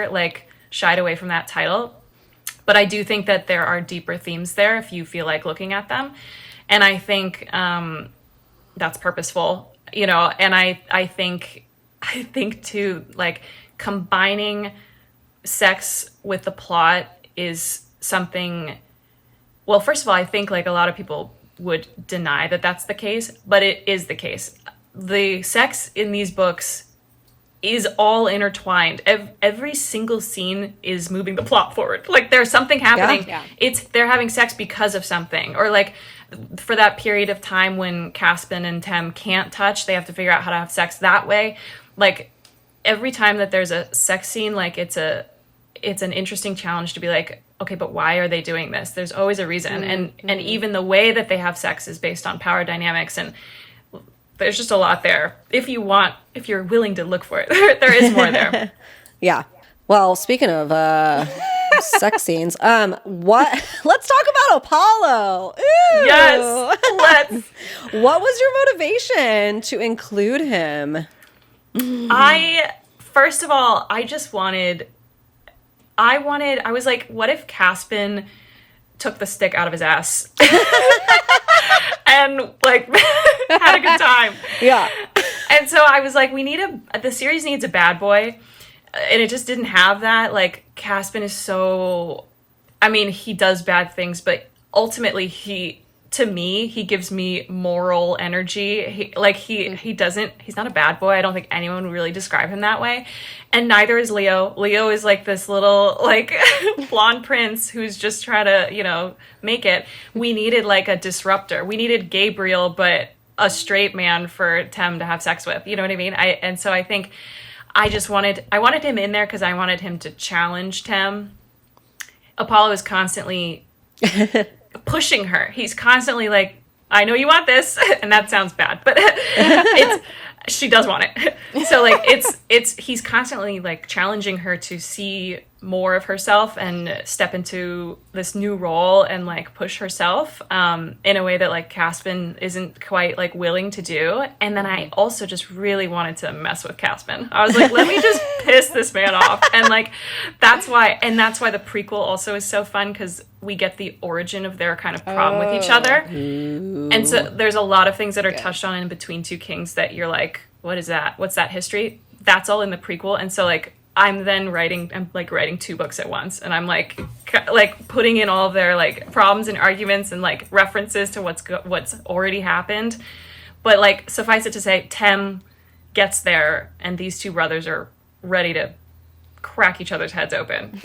like shied away from that title, but I do think that there are deeper themes there if you feel like looking at them, and I think that's purposeful, you know. And I think too, like, combining sex with the plot is something. Well, first of all, I think like a lot of people would deny that that's the case, but it is the case. The sex in these books is all intertwined. Every single scene is moving the plot forward. Like, there's something happening. They're having sex because of something, or like for that period of time when Caspian and Tem can't touch, they have to figure out how to have sex that way. Like, every time that there's a sex scene, like it's an interesting challenge to be like, okay, but why are they doing this? There's always a reason. And even the way that they have sex is based on power dynamics, and there's just a lot there. If you're willing to look for it, there is more there. Yeah. Well, speaking of sex scenes, let's talk about Apollo. Ooh. Yes, let's. What was your motivation to include him? First of all, I was like, what if Caspian took the stick out of his ass and like had a good time? Yeah. And so I was like, the series needs a bad boy, and it just didn't have that. Like, Caspian is he does bad things, but ultimately to me, he gives me moral energy. He's not a bad boy. I don't think anyone would really describe him that way. And neither is Leo. Leo is like this little like blonde prince who's just trying to, make it. We needed like a disruptor. We needed Gabriel, but a straight man for Tem to have sex with. You know what I mean? So I think I wanted him in there because I wanted him to challenge Tem. Apollo is constantly pushing her. He's constantly like, I know you want this, and that sounds bad, but she does want it. So like he's constantly like challenging her to see more of herself and step into this new role and like push herself in a way that like Caspian isn't quite like willing to do. And then I also just really wanted to mess with Caspian. I was like, let me just piss this man off. And like that's why the prequel also is so fun, because we get the origin of their kind of problem with each other. Ooh. And so there's a lot of things that are touched on in Between Two Kings that you're like, what is that? What's that history? That's all in the prequel. And so like I'm writing 2 books at once, and I'm like putting in all of their like problems and arguments and like references to what's already happened. But like suffice it to say, Tem gets there, and these two brothers are ready to crack each other's heads open.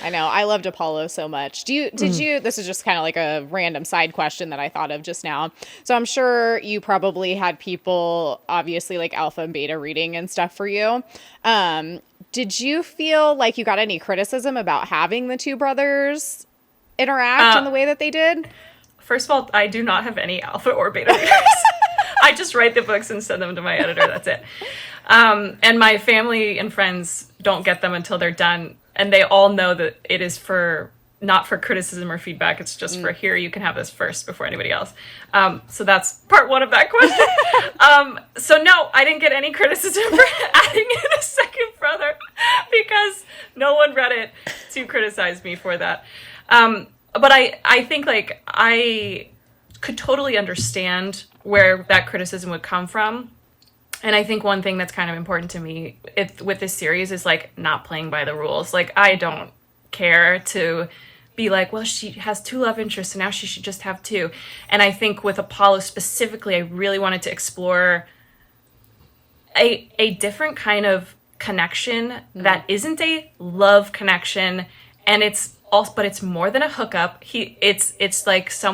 I know. I loved Apollo so much. This is just kind of like a random side question that I thought of just now. So I'm sure you probably had people, obviously, like alpha and beta reading and stuff for you. Did you feel like you got any criticism about having the two brothers interact in the way that they did? First of all, I do not have any alpha or beta readers. I just write the books and send them to my editor. That's it. And my family and friends don't get them until they're done. And they all know that it is not for criticism or feedback. It's just for, here, you can have this first before anybody else. So that's part one of that question. So no, I didn't get any criticism for adding in a second brother because no one read it to criticize me for that. But I think like I could totally understand where that criticism would come from. And I think one thing that's kind of important to me with this series is like not playing by the rules. Like I don't care to be like, well, she has 2 love interests and now she should just have 2. And I think with Apollo specifically, I really wanted to explore a different kind of connection that isn't a love connection, and but it's more than a hookup. It's like it's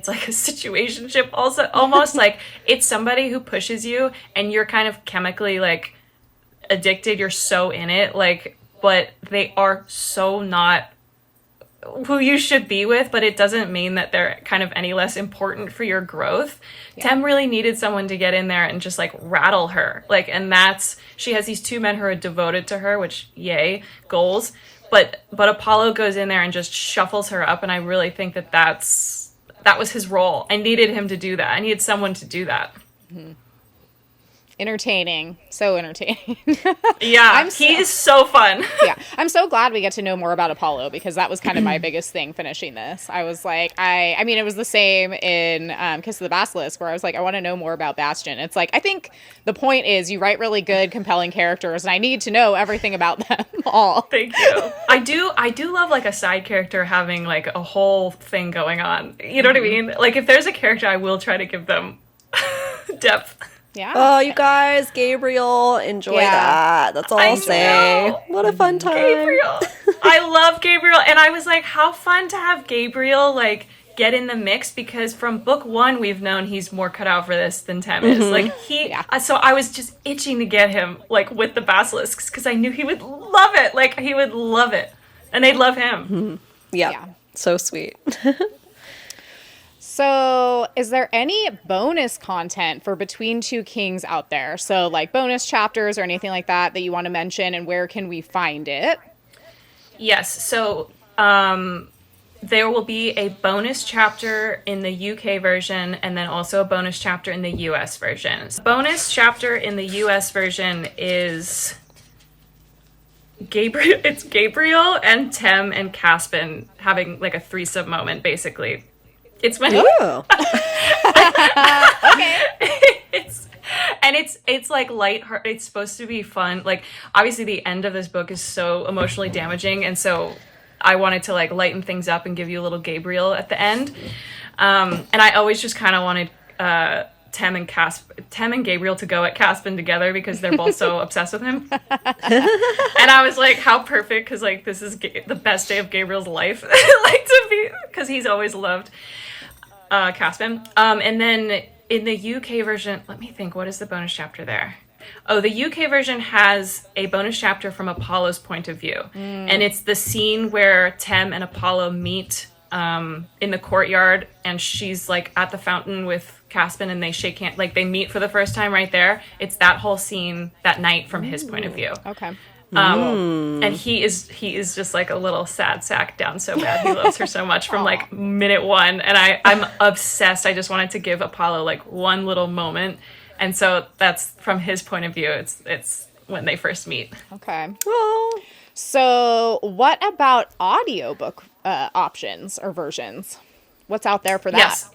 like a situationship also, almost like it's somebody who pushes you and you're kind of chemically like addicted. You're so in it, like, but they are so not who you should be with, but it doesn't mean that they're kind of any less important for your growth. Yeah. Tem really needed someone to get in there and just like rattle her. Like, and she has these 2 men who are devoted to her, which yay, goals. But Apollo goes in there and just shuffles her up, and I really think that was his role. I needed him to do that. I needed someone to do that. Mm-hmm. Entertaining. So entertaining. Yeah, he is so fun. Yeah, I'm so glad we get to know more about Apollo, because that was kind of my biggest thing finishing this. I was like, I mean, it was the same in Kiss of the Basilisk, where I was like, I want to know more about Bastion. It's like, I think the point is you write really good, compelling characters, and I need to know everything about them all. Thank you. I do love like a side character having like a whole thing going on. You know what I mean? Like if there's a character, I will try to give them depth. Yeah. Oh, you guys, Gabriel, enjoy that. That's all I'll say. What a fun time. Gabriel. I love Gabriel. And I was like, how fun to have Gabriel like get in the mix, because from book 1 we've known he's more cut out for this than Tem is. Like so I was just itching to get him like with the basilisks, because I knew he would love it. Like he would love it. And they'd love him. Mm-hmm. Yeah. So sweet. So is there any bonus content for Between Two Kings out there? So like bonus chapters or anything like that you want to mention, and where can we find it? Yes. So there will be a bonus chapter in the UK version, and then also a bonus chapter in the US version. The bonus chapter in the US version is Gabriel. It's Gabriel and Tem and Caspian having like a threesome moment, basically. It's when okay. It's like lighthearted. It's supposed to be fun. Like obviously the end of this book is so emotionally damaging, and so I wanted to like lighten things up and give you a little Gabriel at the end. And I always just kind of wanted Tem and Gabriel to go at Caspin together because they're both so obsessed with him. And I was like, how perfect, because like this is the best day of Gabriel's life, like to be, because he's always loved Caspin. And then in the UK version, let me think, what is the bonus chapter there? Oh, the UK version has a bonus chapter from Apollo's point of view. And it's the scene where Tem and Apollo meet in the courtyard, and she's like at the fountain with Caspin and they shake hands, like they meet for the first time right there. It's that whole scene that night from his point of view. Okay. And he is just like a little sad sack down so bad. He loves her so much from like minute one. And I'm obsessed. I just wanted to give Apollo like one little moment. And so that's from his point of view. It's when they first meet. Okay. So what about audiobook options or versions? What's out there for that? Yes.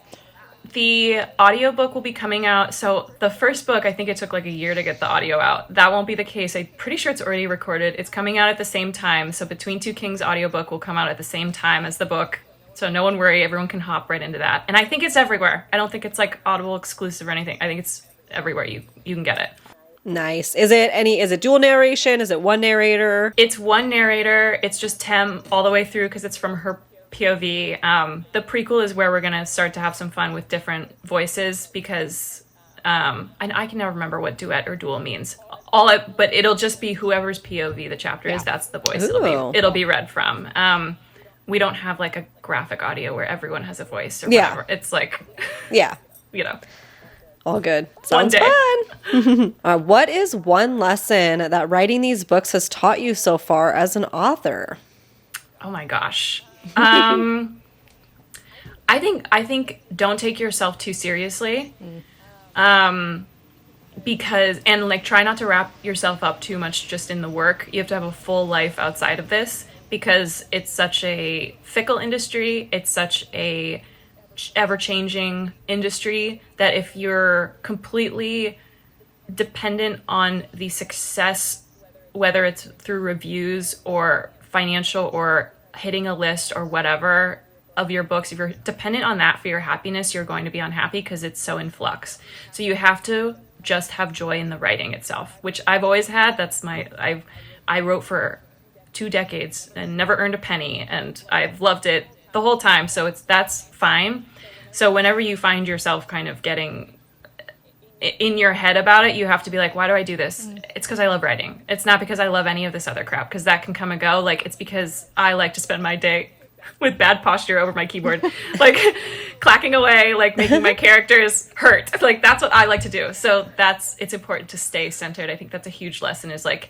The audiobook will be coming out. So the first book, I think it took like a year to get the audio out. That won't be the case. I'm pretty sure it's already recorded. It's coming out at the same time. So Between Two Kings audiobook will come out at the same time as the book. So no one worry. Everyone can hop right into that. And I think it's everywhere. I don't think it's like Audible exclusive or anything. I think it's everywhere. You can get it. Nice. Is it dual narration? Is it one narrator? It's one narrator. It's just Tem all the way through because it's from her POV. The prequel is where we're going to start to have some fun with different voices because I can never remember what duet or dual means. But it'll just be whoever's POV the chapter is. That's the voice it'll be read from. We don't have like a graphic audio where everyone has a voice or whatever. It's like, you know. All good. Sounds fun. What is one lesson that writing these books has taught you so far as an author? Oh my gosh. I think don't take yourself too seriously. Because like try not to wrap yourself up too much just in the work. You have to have a full life outside of this because it's such a fickle industry. It's such a ever-changing industry that if you're completely dependent on the success, whether it's through reviews or financial or hitting a list or whatever of your books, if you're dependent on that for your happiness, you're going to be unhappy because it's so in flux. So you have to just have joy in the writing itself, which I've always had. I wrote for 2 decades and never earned a penny, and I've loved it the whole time. So that's fine. So whenever you find yourself kind of getting in your head about it, you have to be like, why do I do this? It's because I love writing. It's not because I love any of this other crap, because that can come and go. Like, it's because I like to spend my day with bad posture over my keyboard, like clacking away, like making my characters hurt. Like, that's what I like to do. So it's important to stay centered. I think that's a huge lesson, is like,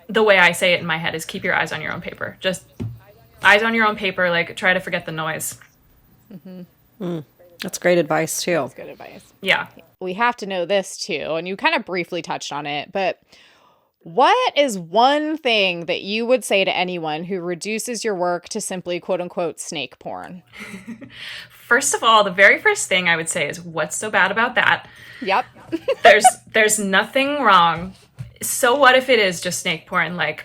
the way I say it in my head is keep your eyes on your own paper. Just eyes on your own paper, like try to forget the noise. That's great advice too. That's good advice. Yeah. We have to know this too, and you kind of briefly touched on it, but what is one thing that you would say to anyone who reduces your work to simply quote unquote snake porn? First of all, the very first thing I would say is, what's so bad about that? Yep. There's nothing wrong. So what if it is just snake porn? Like,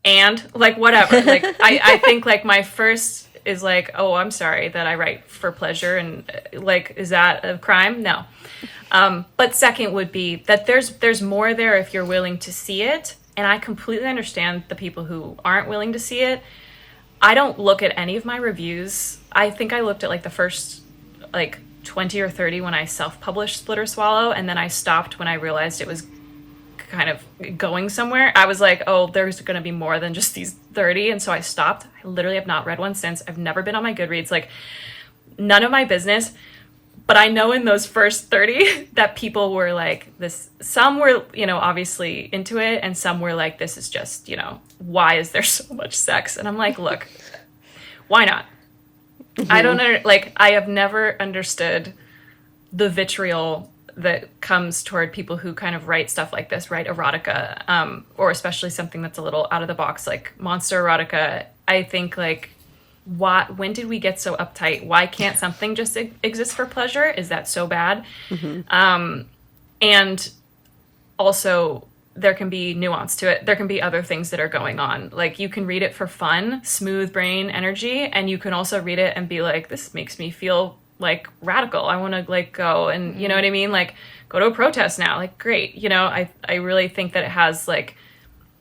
and like whatever. Like I think like my first is like, oh, I'm sorry that I write for pleasure, and like, is that a crime? No. But second would be that there's more there if you're willing to see it. And I completely understand the people who aren't willing to see it. I don't look at any of my reviews. I think I looked at like the first like 20 or 30 when I self-published Split or Swallow, and then I stopped when I realized it was kind of going somewhere. I was like, oh, there's going to be more than just these 30, and so I stopped. I literally have not read one since. I've never been on my Goodreads. Like, none of my business. But I know in those first 30 that people were like this. Some were, obviously into it, and some were like, this is just, why is there so much sex? And I'm like, look, why not? I don't I have never understood the vitriol that comes toward people who kind of write stuff like this, write erotica, or especially something that's a little out of the box, like monster erotica. I think like, when did we get so uptight? Why can't something just exist for pleasure? Is that so bad? And also, there can be nuance to it. There can be other things that are going on. Like, you can read it for fun, smooth brain energy, and you can also read it and be like, this makes me feel like radical. I want to like go and, you know what I mean? Like, go to a protest now. Like, great. You know, I really think that it has like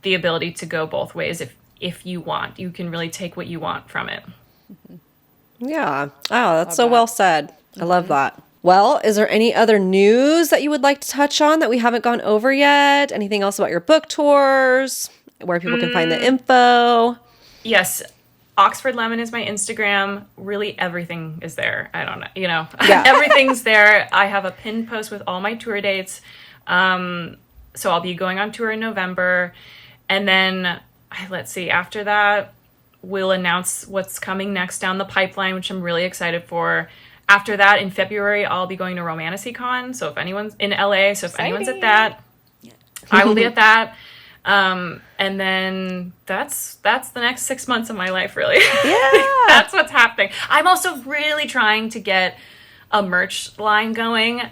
the ability to go both ways. If you want, you can really take what you want from it. Yeah. Oh, that's so well said. I love that. Well, is there any other news that you would like to touch on that we haven't gone over yet? Anything else about your book tours? Where people can find the info? Yes. Oxford Lemon is my Instagram. Really, everything is there. I don't know. You know, everything's there. I have a pinned post with all my tour dates. So I'll be going on tour in November. And then, let's see, after that, we'll announce what's coming next down the pipeline, which I'm really excited for. After that, in February, I'll be going to RomanticyCon. So if anyone's in LA, so if anyone's at that, I will be at that. And then that's the next 6 months of my life, really. Yeah. That's what's happening. I'm also really trying to get a merch line going.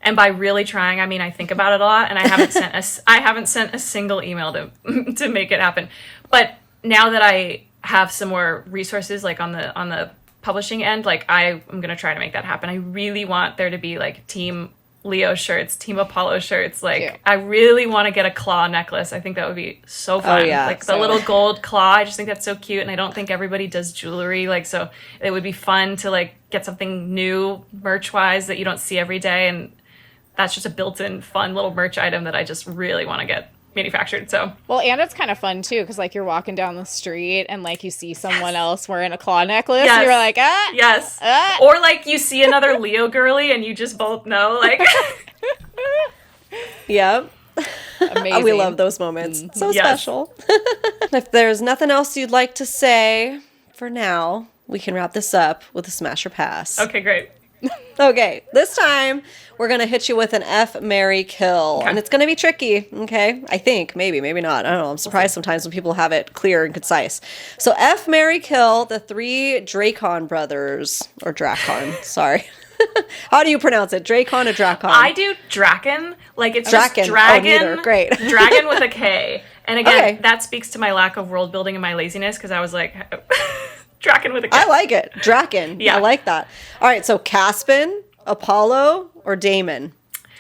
And by really trying, I mean, I think about it a lot, and I haven't sent a single email to make it happen. But now that I have some more resources, like on the publishing end, like I'm going to try to make that happen. I really want there to be like Team Leo shirts, Team Apollo shirts. Like, Cute. I really want to get a claw necklace. I think that would be so fun. yeah. Like the little gold claw. I just think that's so cute. And I don't think everybody does jewelry. Like, so it would be fun to like get something new merch wise that you don't see every day. And that's just a built-in fun little merch item that I just really want to get manufactured. So, Well, and it's kind of fun too, because like you're walking down the street and like you see someone else wearing a claw necklace, and you're like, yes. Or like you see another Leo girly and you just both know, like. Yep. amazing. We love those moments. So Yes. special. If there's nothing else you'd like to say for now, we can wrap this up with a smash or pass. Okay, great. Okay, this time we're going to hit you with an F, marry, kill. Okay. And it's going to be tricky, okay? I think. Maybe not. I don't know. I'm surprised sometimes when people have it clear and concise. So F, marry, kill, the 3 Dracon brothers. Or Dracon, sorry. How do you pronounce it? Dracon or Dracon? I do Draken. Like, it's Draken. just Oh, dragon. neither. Great. Dragon with a K. And again, Okay. that speaks to my lack of world building and my laziness, because I was like, Draken with a K. I like it. Draken. Yeah. I like that. All right, so Caspin, Apollo, or Damon?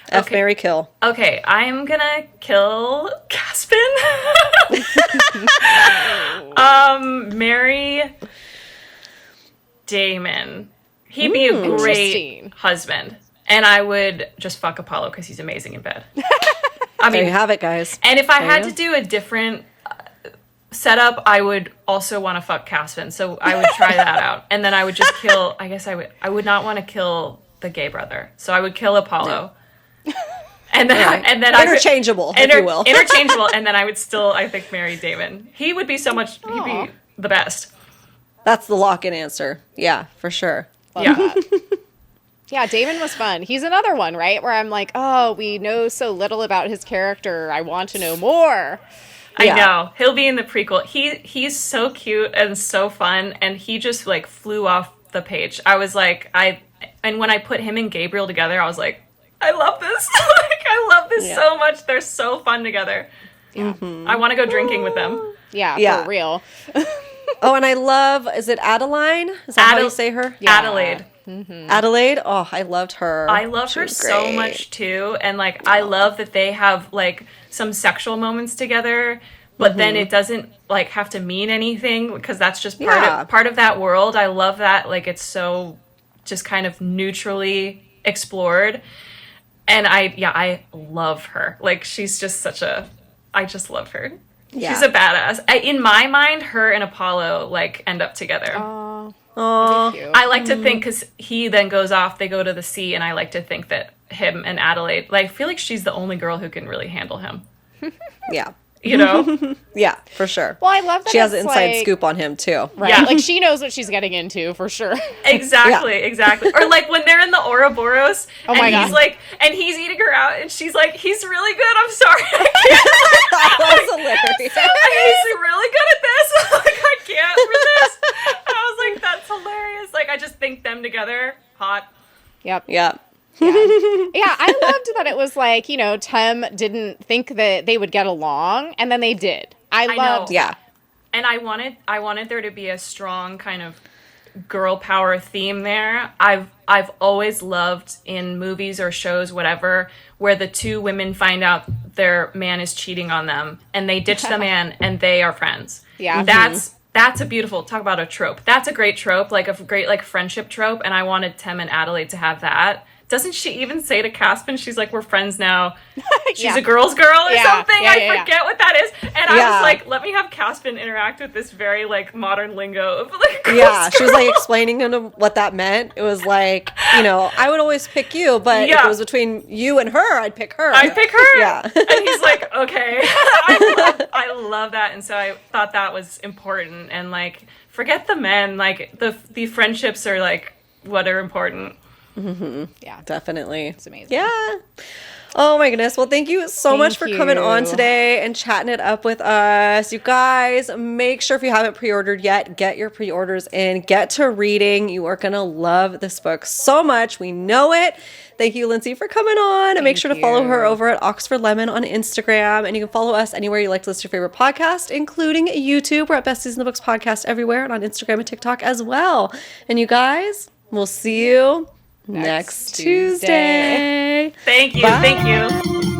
F, Okay. marry, kill. Okay, I'm gonna kill Caspin. Marry Damon. He'd be a great Interesting. husband. And I would just fuck Apollo because he's amazing in bed. I There you mean, have it, guys. and if I There had you to do a different setup, I would also want to fuck Caspin. So I would try that out. And then I would just kill, I guess I would not want to kill the gay brother. So I would kill Apollo. And then, and then Interchangeable, if you will. Interchangeable. And then I would still, I think, marry Damon. He would be he'd be the best. That's the lock-in answer. Yeah, for sure. Yeah. Yeah, Damon was fun. He's another one, right? Where I'm like, oh, we know so little about his character. I want to know more. I Yeah. know. He'll be in the prequel. He's so cute and so fun, and he just like flew off the page. I was like, and when I put him and Gabriel together, I was like, I love this. Like, I love this so much. They're so fun together. Yeah. I want to go drinking with them. Yeah, Yeah. for real. Oh, and I love, is it Adeline? Is that how you say her? Yeah. Adelaide. Adelaide? Oh, I loved her. I love She her was so great. much too, and like I love that they have like some sexual moments together, but then it doesn't like have to mean anything, because that's just part of that world. I love that, like, it's so just kind of neutrally explored, and I love her. Like, she's just I just love her. Yeah. She's a badass. In my mind, her and Apollo like end up together. Aw. Cute. I like to think, because he then goes off, they go to the sea, and I like to think that him and Adelaide, like, I feel like she's the only girl who can really handle him. Yeah. You know? Yeah, for sure. Well, I love that She has it's an inside like- scoop on him, too. Right? Yeah. Like, she knows what she's getting into, for sure. Exactly. Or like when they're in the Ouroboros, Oh and my he's God. like, and he's eating her out, and she's like, he's really good, I'm sorry. That was hilarious. He's really good at this. Like, I can't resist. And I was like, that's hilarious. Like, I just think them together, hot. Yep. Yeah. Yeah, I loved that it was like, you know, Tem didn't think that they would get along, and then they did. I loved know. Yeah. And I wanted there to be a strong kind of girl power theme there. I've always loved in movies or shows, whatever, where the two women find out their man is cheating on them and they ditch the man and they are friends. Yeah. That's a beautiful, talk about a trope. That's a great trope, like a great like friendship trope, and I wanted Tem and Adelaide to have that. Doesn't she even say to Caspin, she's like, we're friends now. She's a girl's girl or something. I forget what that is. And I was like, let me have Caspin interact with this very like modern lingo of like She was like explaining to him what that meant. It was like, you know, I would always pick you, but if it was between you and her, I'd pick her. I'd pick her. Yeah. And he's like, okay. I love that. And so I thought that was important. And like, forget the men. Like the friendships are like what are important. Yeah, Definitely. it's amazing. Yeah. Oh my goodness. Well, thank you so much for coming on today and chatting it up with us. You guys, make sure if you haven't pre-ordered yet, get your pre-orders in. Get to reading. You are going to love this book so much. We know it. Thank you, Lindsay, for coming on. And make sure to follow her over at Oxford Lemon on Instagram. And you can follow us anywhere you like to listen to your favorite podcast, including YouTube. We're at Besties in the Books podcast everywhere and on Instagram and TikTok as well. And you guys, we'll see you next Tuesday. Thank you. Bye. Thank you.